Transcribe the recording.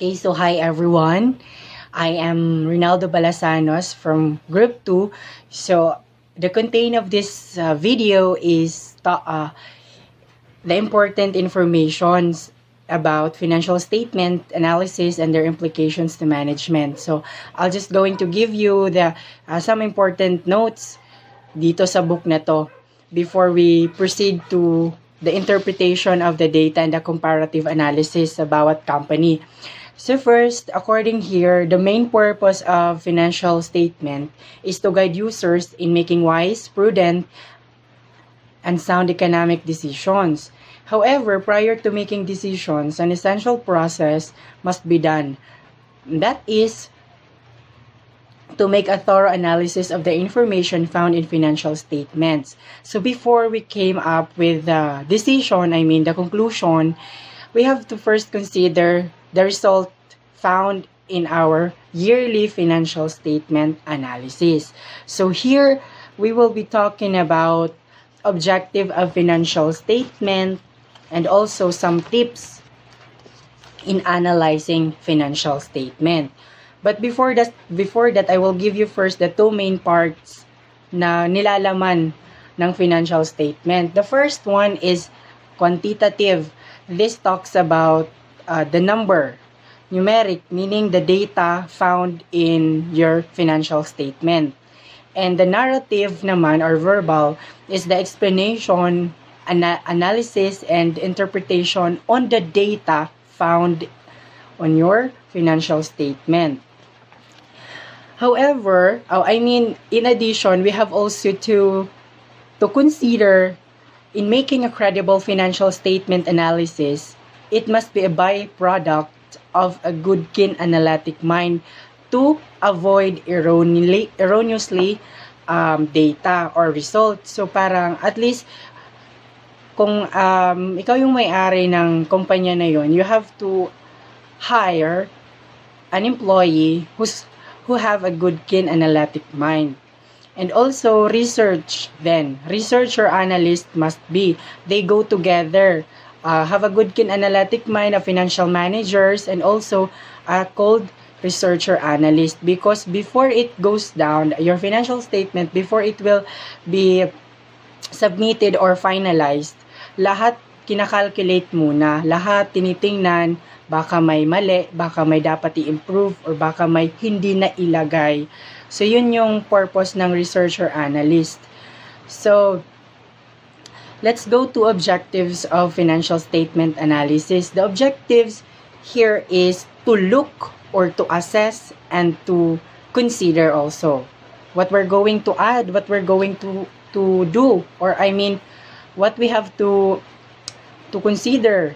Okay, so hi everyone. I am Rinaldo Balasanos from Group 2. So the content of this video is the important informations about financial statement analysis and their implications to management. So I'll just going to give you the some important notes dito sa book na to before we proceed to the interpretation of the data and the comparative analysis sa bawat company. So first, according here, the main purpose of financial statement is to guide users in making wise, prudent, and sound economic decisions. However, prior to making decisions, an essential process must be done. That is to make a thorough analysis of the information found in financial statements. So before we came up with the decision, the conclusion, we have to first consider the result found in our yearly financial statement analysis. So here, we will be talking about objective of financial statement and also some tips in analyzing financial statement. But before that, I will give you first the two main parts na nilalaman ng financial statement. The first one is quantitative. This talks about the number, numeric, meaning the data found in your financial statement. And the narrative naman or verbal is the explanation, analysis, and interpretation on the data found on your financial statement. However, in addition, we have also to consider in making a credible financial statement analysis, it must be a byproduct of a good keen analytic mind to avoid erroneously data or results. So parang at least kung ikaw yung may-ari ng kumpanya na yon, you have to hire an employee who have a good keen analytic mind. And also research then. Research or analyst must be. They go together. Have a good keen analytic mind of financial managers and also called researcher analyst, because before it goes down, your financial statement, before it will be submitted or finalized, lahat kinakalculate muna, lahat tinitingnan, baka may mali, baka may dapat i-improve, or baka may hindi na ilagay. So yun yung purpose ng researcher analyst. So let's go to objectives of financial statement analysis. The objectives here is to look or to assess and to consider also what we're going to add, what we're going to do, or what we have to consider